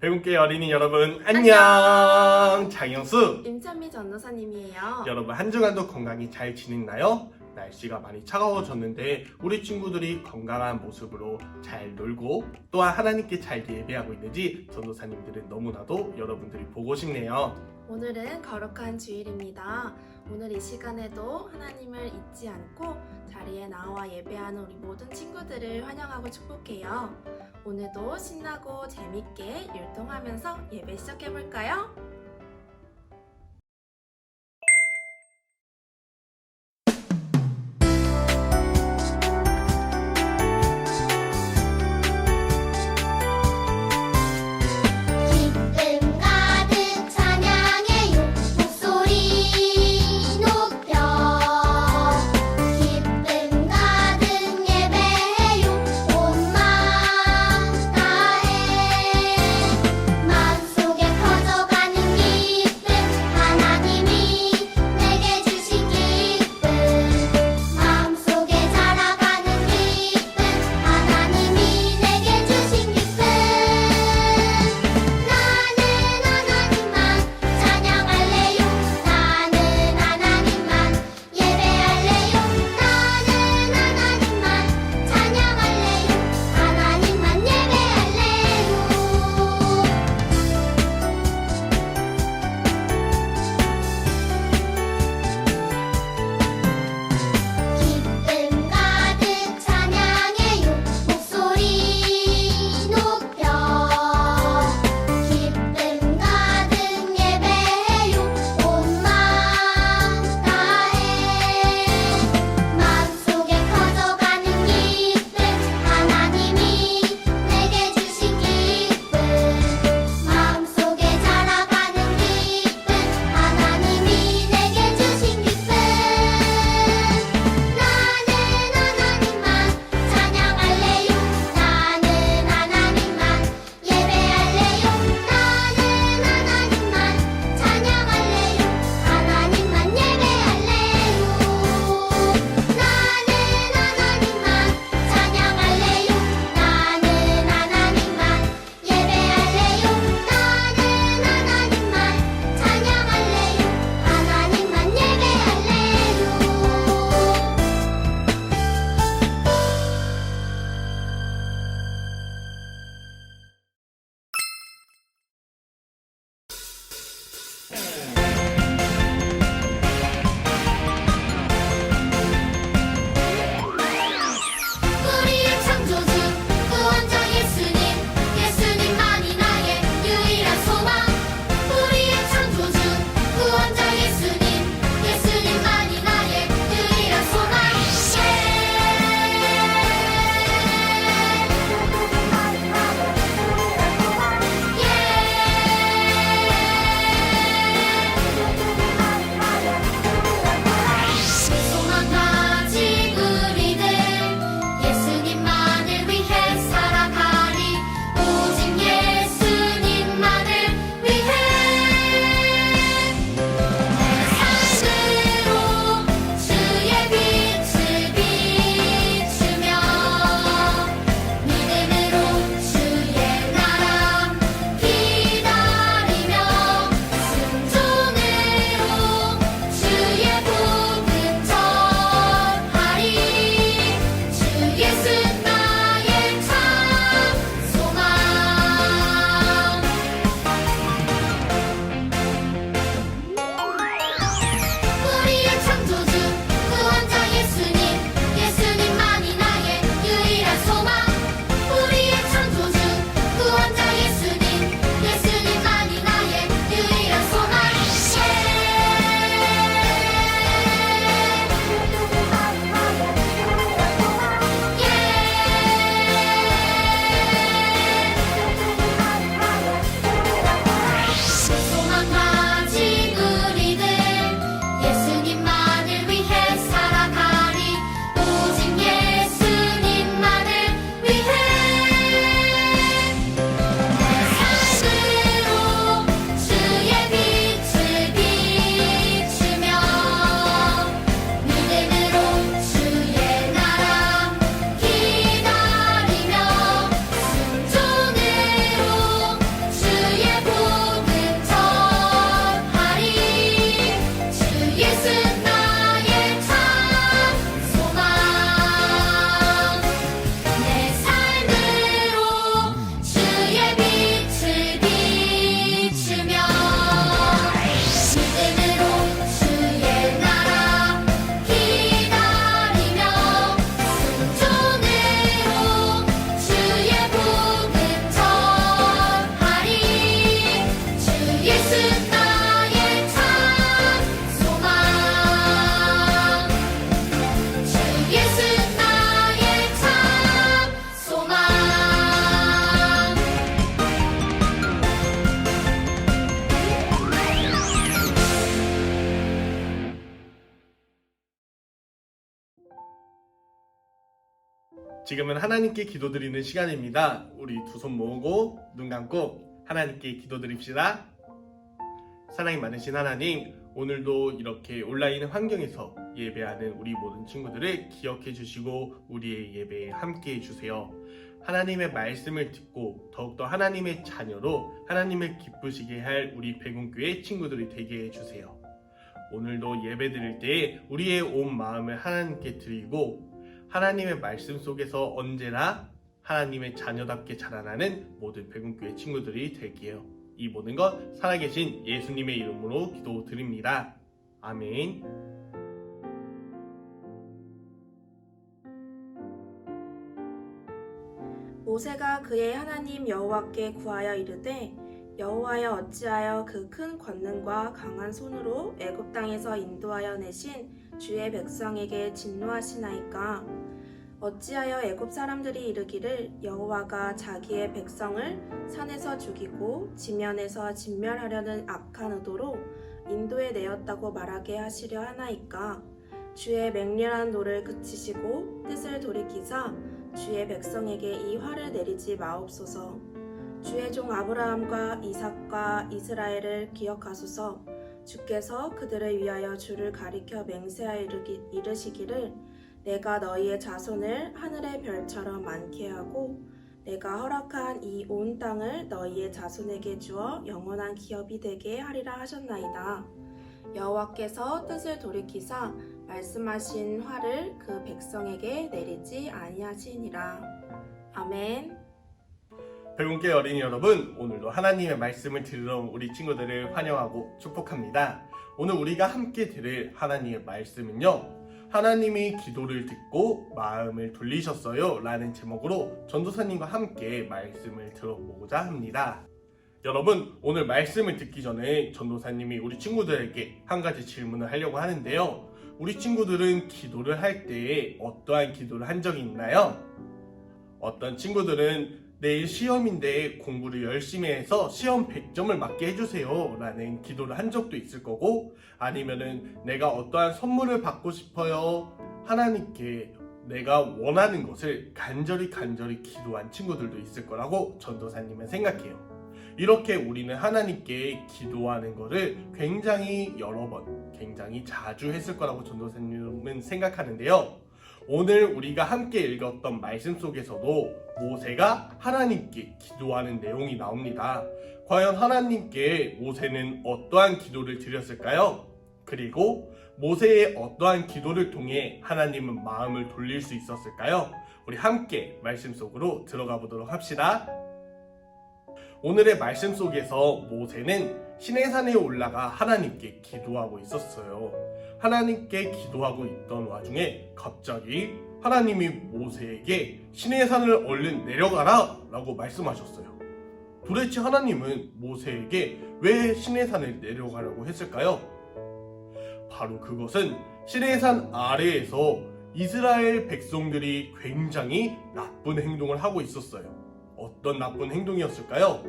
배움계 어린이 여러분 안녕. 장영수 임찬미 전도사님이에요. 여러분 한 주간도 건강히 잘 지냈나요? 날씨가 많이 차가워졌는데 우리 친구들이 건강한 모습으로 잘 놀고 또한 하나님께 잘 예배하고 있는지 전도사님들은 너무나도 여러분들이 보고 싶네요. 오늘은 거룩한 주일입니다. 오늘 이 시간에도 하나님을 잊지 않고 자리에 나와 예배하는 우리 모든 친구들을 환영하고 축복해요. 오늘도 신나고 재밌게 율동하면서 예배 시작해볼까요? 기쁨 가득 찬양해요 목소리 높여 기쁨 가득 예배해요 온 마음 다해 마음속에 퍼져가는 지금은 하나님께 기도드리는 시간입니다. 우리 두 손 모으고 눈 감고 하나님께 기도드립시다. 사랑이 많으신 하나님, 오늘도 이렇게 온라인 환경에서 예배하는 우리 모든 친구들을 기억해 주시고 우리의 예배에 함께 해주세요. 하나님의 말씀을 듣고 더욱더 하나님의 자녀로 하나님을 기쁘시게 할 우리 백운교회 친구들이 되게 해주세요. 오늘도 예배 드릴 때 우리의 온 마음을 하나님께 드리고 하나님의 말씀 속에서 언제나 하나님의 자녀답게 자라나는 모든 백운교회 친구들이 될게요. 이 모든 것 살아계신 예수님의 이름으로 기도드립니다. 아멘. 모세가 그의 하나님 여호와께 구하여 이르되 여호와여 어찌하여 그 큰 권능과 강한 손으로 애굽 땅에서 인도하여 내신 주의 백성에게 진노하시나이까. 어찌하여 애굽 사람들이 이르기를 여호와가 자기의 백성을 산에서 죽이고 지면에서 진멸하려는 악한 의도로 인도해 내었다고 말하게 하시려 하나이까. 주의 맹렬한 노를 그치시고 뜻을 돌이키사 주의 백성에게 이 화를 내리지 마옵소서. 주의 종 아브라함과 이삭과 이스라엘을 기억하소서. 주께서 그들을 위하여 주를 가리켜 맹세하여 이르시기를 내가 너희의 자손을 하늘의 별처럼 많게 하고 내가 허락한 이 온 땅을 너희의 자손에게 주어 영원한 기업이 되게 하리라 하셨나이다. 여호와께서 뜻을 돌이키사 말씀하신 화를 그 백성에게 내리지 아니하시니라. 아멘. 백운교회 어린이 여러분, 오늘도 하나님의 말씀을 들으러 온 우리 친구들을 환영하고 축복합니다. 오늘 우리가 함께 들을 하나님의 말씀은요, 하나님이 기도를 듣고 마음을 돌리셨어요 라는 제목으로 전도사님과 함께 말씀을 들어보고자 합니다. 여러분, 오늘 말씀을 듣기 전에 전도사님이 우리 친구들에게 한 가지 질문을 하려고 하는데요. 우리 친구들은 기도를 할 때 어떠한 기도를 한 적이 있나요? 어떤 친구들은 내일 시험인데 공부를 열심히 해서 시험 100점을 맞게 해주세요 라는 기도를 한 적도 있을 거고, 아니면은 내가 어떠한 선물을 받고 싶어요, 하나님께 내가 원하는 것을 간절히 기도한 친구들도 있을 거라고 전도사님은 생각해요. 이렇게 우리는 하나님께 기도하는 것을 굉장히 여러 번, 굉장히 자주 했을 거라고 전도사님은 생각하는데요. 오늘 우리가 함께 읽었던 말씀 속에서도 모세가 하나님께 기도하는 내용이 나옵니다. 과연 하나님께 모세는 어떠한 기도를 드렸을까요? 그리고 모세의 어떠한 기도를 통해 하나님은 마음을 돌릴 수 있었을까요? 우리 함께 말씀 속으로 들어가 보도록 합시다. 오늘의 말씀 속에서 모세는 시내산에 올라가 하나님께 기도하고 있었어요. 하나님께 기도하고 있던 와중에 갑자기 하나님이 모세에게 시내산을 얼른 내려가라 라고 말씀하셨어요. 도대체 하나님은 모세에게 왜 시내산을 내려가라고 했을까요? 바로 그것은 시내산 아래에서 이스라엘 백성들이 굉장히 나쁜 행동을 하고 있었어요. 어떤 나쁜 행동이었을까요?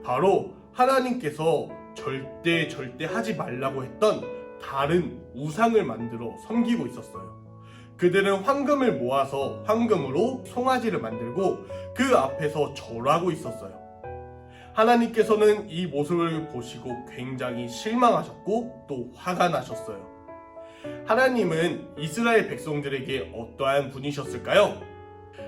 바로 하나님께서 절대 하지 말라고 했던 다른 우상을 만들어 섬기고 있었어요. 그들은 황금을 모아서 황금으로 송아지를 만들고 그 앞에서 절하고 있었어요. 하나님께서는 이 모습을 보시고 굉장히 실망하셨고 또 화가 나셨어요. 하나님은 이스라엘 백성들에게 어떠한 분이셨을까요?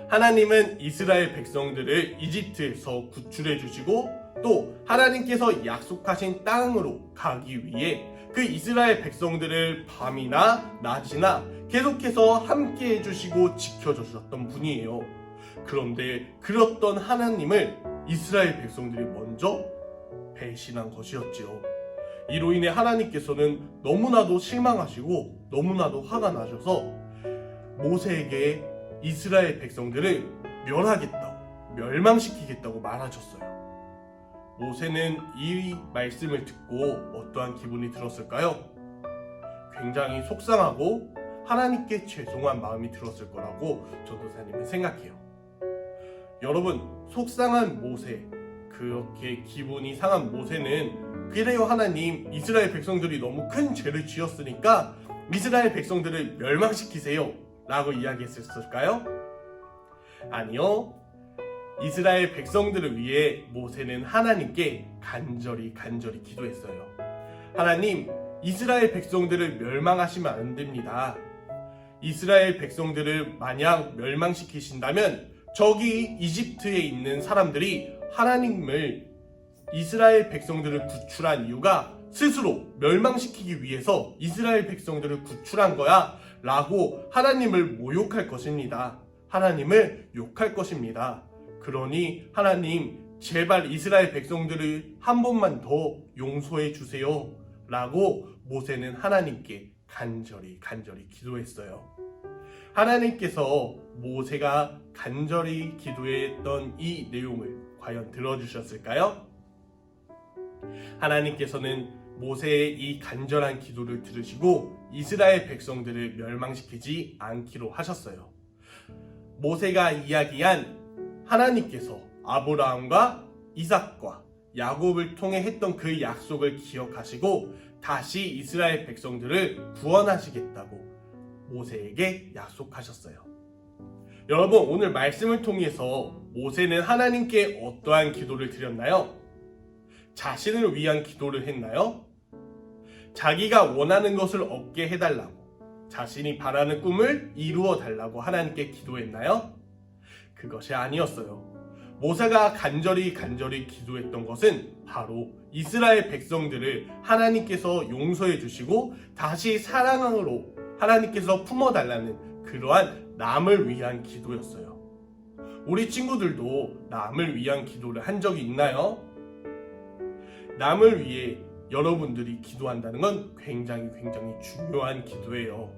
하나님은 이스라엘 백성들을 이집트에서 구출해 주시고 또 하나님께서 약속하신 땅으로 가기 위해 그 이스라엘 백성들을 밤이나 낮이나 계속해서 함께 해주시고 지켜주셨던 분이에요. 그런데 그랬던 하나님을 이스라엘 백성들이 먼저 배신한 것이었지요. 이로 인해 하나님께서는 너무나도 실망하시고 너무나도 화가 나셔서 모세에게 이스라엘 백성들을 멸하겠다고, 멸망시키겠다고 말하셨어요. 모세는 이 말씀을 듣고 어떠한 기분이 들었을까요? 굉장히 속상하고 하나님께 죄송한 마음이 들었을 거라고 전도사님은 생각해요. 여러분, 속상한 모세, 그렇게 기분이 상한 모세는 그래요 하나님, 이스라엘 백성들이 너무 큰 죄를 지었으니까 이스라엘 백성들을 멸망시키세요 라고 이야기했을까요? 아니요. 이스라엘 백성들을 위해 모세는 하나님께 간절히 기도했어요. 하나님, 이스라엘 백성들을 멸망하시면 안 됩니다. 이스라엘 백성들을 만약 멸망시키신다면 저기 이집트에 있는 사람들이 하나님을, 이스라엘 백성들을 구출한 이유가 스스로 멸망시키기 위해서 이스라엘 백성들을 구출한 거야 라고 하나님을 모욕할 것입니다. 하나님을 욕할 것입니다. 그러니 하나님, 제발 이스라엘 백성들을 한 번만 더 용서해 주세요 라고 모세는 하나님께 간절히 기도했어요. 하나님께서 모세가 간절히 기도했던 이 내용을 과연 들어주셨을까요? 하나님께서는 모세의 이 간절한 기도를 들으시고 이스라엘 백성들을 멸망시키지 않기로 하셨어요. 모세가 이야기한 하나님께서 아브라함과 이삭과 야곱을 통해 했던 그 약속을 기억하시고 다시 이스라엘 백성들을 구원하시겠다고 모세에게 약속하셨어요. 여러분, 오늘 말씀을 통해서 모세는 하나님께 어떠한 기도를 드렸나요? 자신을 위한 기도를 했나요? 자기가 원하는 것을 얻게 해달라고, 자신이 바라는 꿈을 이루어 달라고 하나님께 기도했나요? 그것이 아니었어요. 모세가 간절히 기도했던 것은 바로 이스라엘 백성들을 하나님께서 용서해 주시고 다시 사랑으로 하나님께서 품어달라는 그러한 남을 위한 기도였어요. 우리 친구들도 남을 위한 기도를 한 적이 있나요? 남을 위해 여러분들이 기도한다는 건 굉장히 중요한 기도예요.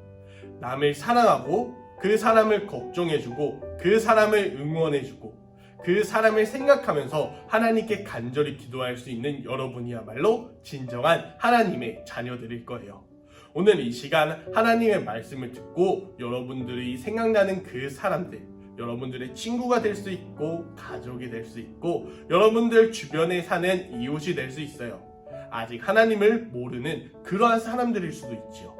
남을 사랑하고 그 사람을 걱정해주고 그 사람을 응원해주고 그 사람을 생각하면서 하나님께 간절히 기도할 수 있는 여러분이야말로 진정한 하나님의 자녀들일 거예요. 오늘 이 시간 하나님의 말씀을 듣고 여러분들이 생각나는 그 사람들, 여러분들의 친구가 될 수 있고 가족이 될 수 있고 여러분들 주변에 사는 이웃이 될 수 있어요. 아직 하나님을 모르는 그러한 사람들일 수도 있지요.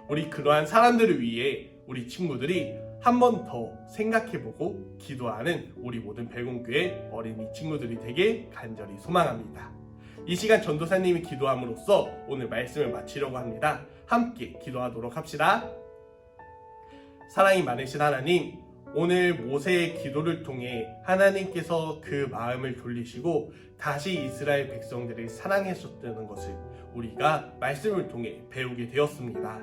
우리 그러한 사람들을 위해 우리 친구들이 한 번 더 생각해보고 기도하는 우리 모든 백운교회 어린이 친구들이 되길 간절히 소망합니다. 이 시간 전도사님이 기도함으로써 오늘 말씀을 마치려고 합니다. 함께 기도하도록 합시다. 사랑이 많으신 하나님, 오늘 모세의 기도를 통해 하나님께서 그 마음을 돌리시고 다시 이스라엘 백성들을 사랑하셨다는 것을 우리가 말씀을 통해 배우게 되었습니다.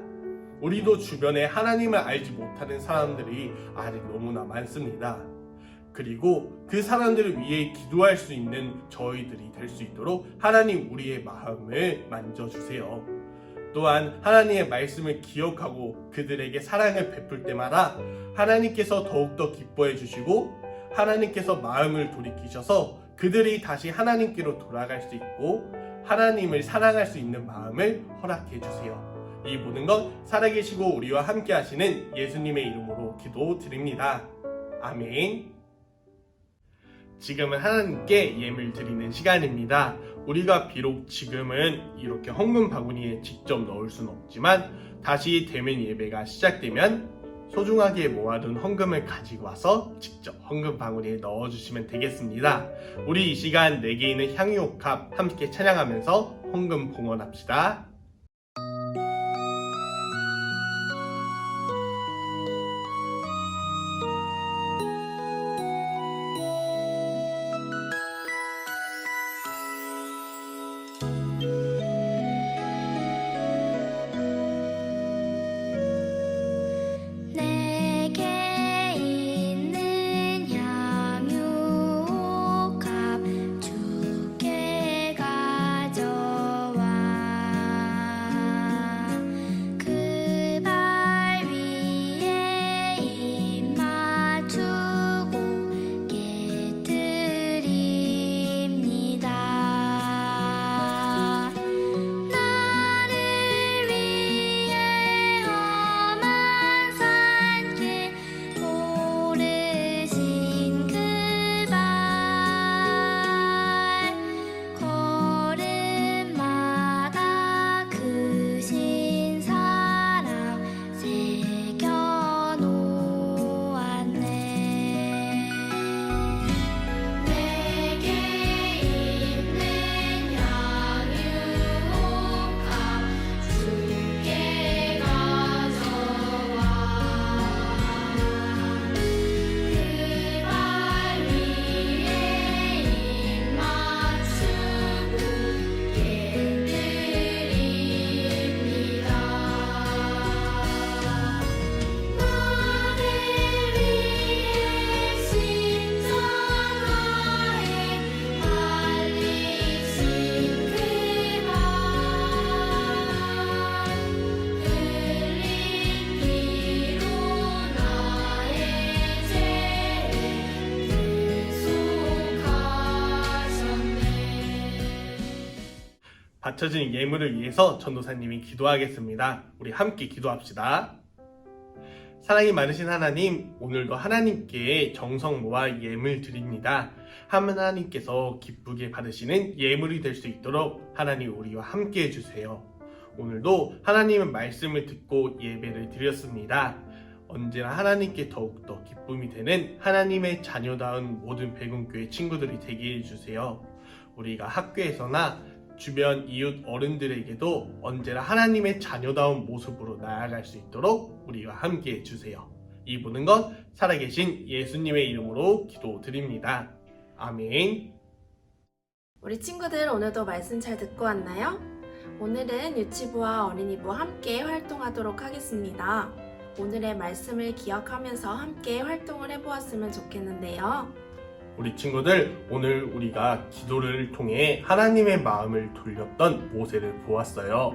우리도 주변에 하나님을 알지 못하는 사람들이 아직 너무나 많습니다. 그리고 그 사람들을 위해 기도할 수 있는 저희들이 될 수 있도록 하나님 우리의 마음을 만져주세요. 또한 하나님의 말씀을 기억하고 그들에게 사랑을 베풀 때마다 하나님께서 더욱더 기뻐해 주시고 하나님께서 마음을 돌이키셔서 그들이 다시 하나님께로 돌아갈 수 있고 하나님을 사랑할 수 있는 마음을 허락해 주세요. 이 모든 것 살아계시고 우리와 함께 하시는 예수님의 이름으로 기도드립니다. 아멘. 지금은 하나님께 예물 드리는 시간입니다. 우리가 비록 지금은 이렇게 헌금 바구니에 직접 넣을 수는 없지만 다시 대면 예배가 시작되면 소중하게 모아둔 헌금을 가지고 와서 직접 헌금 바구니에 넣어주시면 되겠습니다. 우리 이 시간 내게 있는 향유옥합 함께 찬양하면서 헌금 봉헌합시다. 내게 있는 향유옥합 주께 가져와 맞춰진 예물을 위해서 전도사님이 기도하겠습니다. 우리 함께 기도합시다. 사랑이 많으신 하나님, 오늘도 하나님께 정성 모아 예물 드립니다. 하나님께서 기쁘게 받으시는 예물이 될 수 있도록 하나님 우리와 함께 해주세요. 오늘도 하나님의 말씀을 듣고 예배를 드렸습니다. 언제나 하나님께 더욱더 기쁨이 되는 하나님의 자녀다운 모든 백운교회 친구들이 되게 해주세요. 우리가 학교에서나 주변 이웃 어른들에게도 언제나 하나님의 자녀다운 모습으로 나아갈 수 있도록 우리와 함께 해주세요. 이 모든 것 살아계신 예수님의 이름으로 기도드립니다. 아멘. 우리 친구들 오늘도 말씀 잘 듣고 왔나요? 오늘은 유치부와 어린이부와 함께 활동하도록 하겠습니다. 오늘의 말씀을 기억하면서 함께 활동을 해보았으면 좋겠는데요. 우리 친구들, 오늘 우리가 기도를 통해 하나님의 마음을 돌렸던 모세를 보았어요.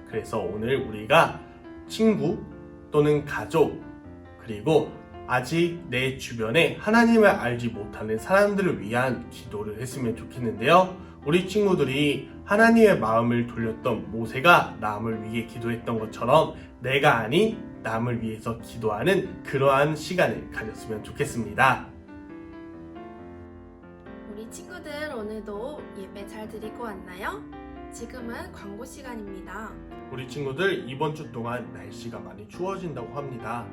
그래서 오늘 우리가 친구 또는 가족, 그리고 아직 내 주변에 하나님을 알지 못하는 사람들을 위한 기도를 했으면 좋겠는데요. 우리 친구들이 하나님의 마음을 돌렸던 모세가 남을 위해 기도했던 것처럼 내가 아닌 남을 위해서 기도하는 그러한 시간을 가졌으면 좋겠습니다. 우리 친구들 오늘도 예배 잘 드리고 왔나요? 지금은 광고 시간입니다. 우리 친구들, 이번 주 동안 날씨가 많이 추워진다고 합니다.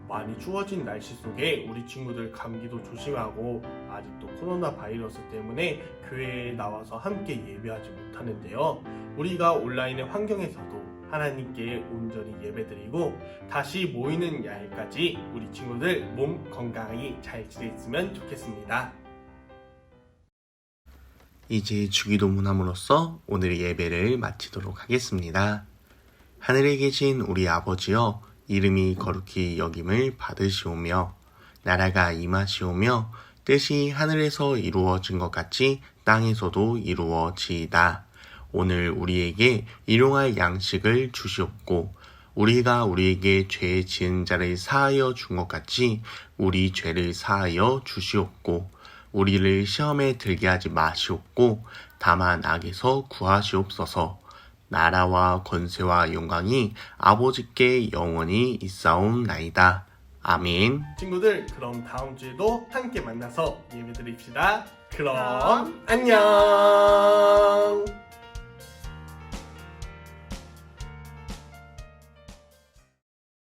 많이 추워진 날씨 속에 우리 친구들 감기도 조심하고 아직도 코로나 바이러스 때문에 교회에 나와서 함께 예배하지 못하는데요. 우리가 온라인의 환경에서도 하나님께 온전히 예배드리고 다시 모이는 날까지 우리 친구들 몸 건강히 잘 지냈으면 좋겠습니다. 이제 주기도문 함으로써 오늘의 예배를 마치도록 하겠습니다. 하늘에 계신 우리 아버지여, 이름이 거룩히 여김을 받으시오며 나라가 임하시오며 뜻이 하늘에서 이루어진 것 같이 땅에서도 이루어지이다. 오늘 우리에게 일용할 양식을 주시옵고 우리가 우리에게 죄 지은 자를 사하여 준 것 같이 우리 죄를 사하여 주시옵고 우리를 시험에 들게 하지 마시옵고 다만 악에서 구하시옵소서. 나라와 권세와 영광이 아버지께 영원히 있사옵나이다. 아멘. 친구들, 그럼 다음 주에도 함께 만나서 예배 드립시다. 그럼 그럼 안녕.